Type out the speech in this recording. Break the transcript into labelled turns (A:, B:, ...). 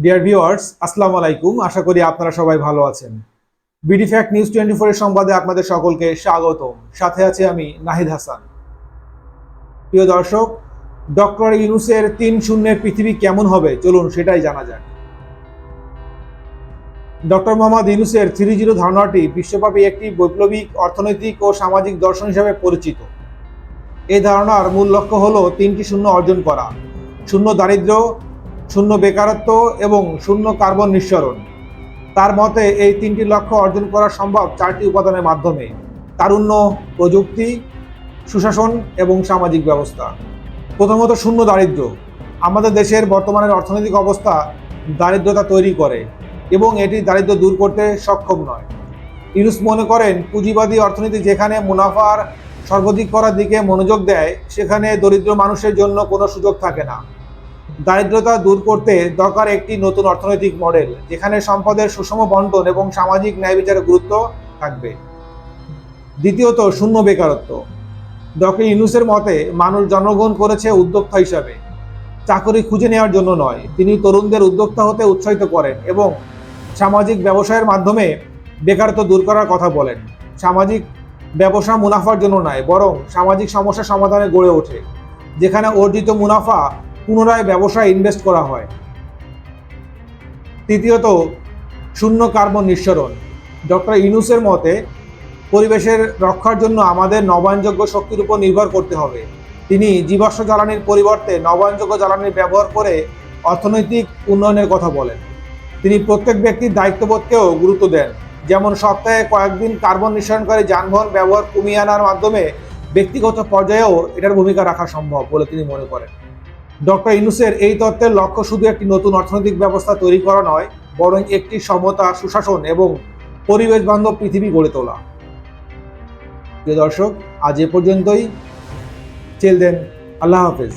A: Dear viewers, আসসালামু আলাইকুম। আশা করি আপনারা সবাই ভালো আছেন। বিডি ফ্যাক্ট নিউজ 24 এর সংবাদে আপনাদের সকলকে স্বাগতম। সাথে আছে আমি নাহিদ হাসান। প্রিয় দর্শক, ডক্টর ইউনূসের ৩-০ পৃথিবী কেমন হবে চলুন সেটাই জানা যাক। ডক্টর মোহাম্মদ ইউনূসের ৩-০ ধারণাটি বিশ্বব্যাপী একটি বৈপ্লবিক অর্থনৈতিক ও সামাজিক দর্শন হিসেবে পরিচিত। এই ধারণার মূল লক্ষ্য হল ৩টি শূন্য অর্জন করা: শূন্য দারিদ্র্য, শূন্য বেকারত্ব এবং শূন্য কার্বন নিঃসরণ। তার মতে এই ৩টি লক্ষ্য অর্জন করা সম্ভব ৪টি উপাদানের মাধ্যমে: তারুণ্য, প্রযুক্তি, সুশাসন এবং সামাজিক ব্যবস্থা। প্রথমত, শূন্য দারিদ্র্য। আমাদের দেশের বর্তমানের অর্থনৈতিক অবস্থা দারিদ্রতা তৈরি করে এবং এটি দারিদ্র্য দূর করতে সক্ষম নয়। ইউনূস মনে করেন, পুঁজিবাদী অর্থনীতি যেখানে মুনাফার সর্বাধিক করার দিকে মনোযোগ দেয়, সেখানে দরিদ্র মানুষের জন্য কোনো সুযোগ থাকে না। দারিদ্রতা দূর করতে দরকার একটি নতুন অর্থনৈতিক মডেল, যেখানে সম্পদের সুষম বণ্টন এবং সামাজিক ন্যায় বিচারের গুরুত্ব থাকবে। দ্বিতীয়ত, শূন্য বেকারত্ব। ডক্টর ইউনূসের মতে মানুষ জন্মগ্রহণ করেছে উদ্যোক্তা হিসাবে, চাকরি খুঁজে নেওয়ার জন্য নয়। তিনি তরুণদের উদ্যোক্তা হতে উৎসাহিত করেন এবং সামাজিক ব্যবসায়ের মাধ্যমে বেকারত্ব দূর করার কথা বলেন। সামাজিক ব্যবসা মুনাফার জন্য নয়, বরং সামাজিক সমস্যা সমাধানে গড়ে ওঠে, যেখানে অর্জিত মুনাফা পুনরায় ব্যবসায় ইনভেস্ট করা হয়। তৃতীয়ত, শূন্য কার্বন নিঃসরণ। ডক্টর ইউনূসের মতে পরিবেশের রক্ষার জন্য আমাদের নবায়নযোগ্য শক্তির উপর নির্ভর করতে হবে। তিনি জীবাশ্ম জ্বালানির পরিবর্তে নবায়নযোগ্য জ্বালানির ব্যবহার করে অর্থনৈতিক উন্নয়নের কথা বলেন। তিনি প্রত্যেক ব্যক্তির দায়িত্ববোধকেও গুরুত্ব দেন, যেমন সপ্তাহে কয়েকদিন কার্বন নিঃসরণকারী যানবাহন ব্যবহার কমিয়ে আনার মাধ্যমে ব্যক্তিগত পর্যায়েও এটার ভূমিকা রাখা সম্ভব বলে তিনি মনে করেন। ডক্টর ইউনূসের এই তত্ত্বের লক্ষ্য শুধু একটি নতুন অর্থনৈতিক ব্যবস্থা তৈরি করা নয়, বরং একটি সমতা, সুশাসন এবং পরিবেশ বান্ধব পৃথিবী গড়ে তোলা। প্রিয় দর্শক, আজ এ পর্যন্তই। চিল দেন, আল্লাহ হাফেজ।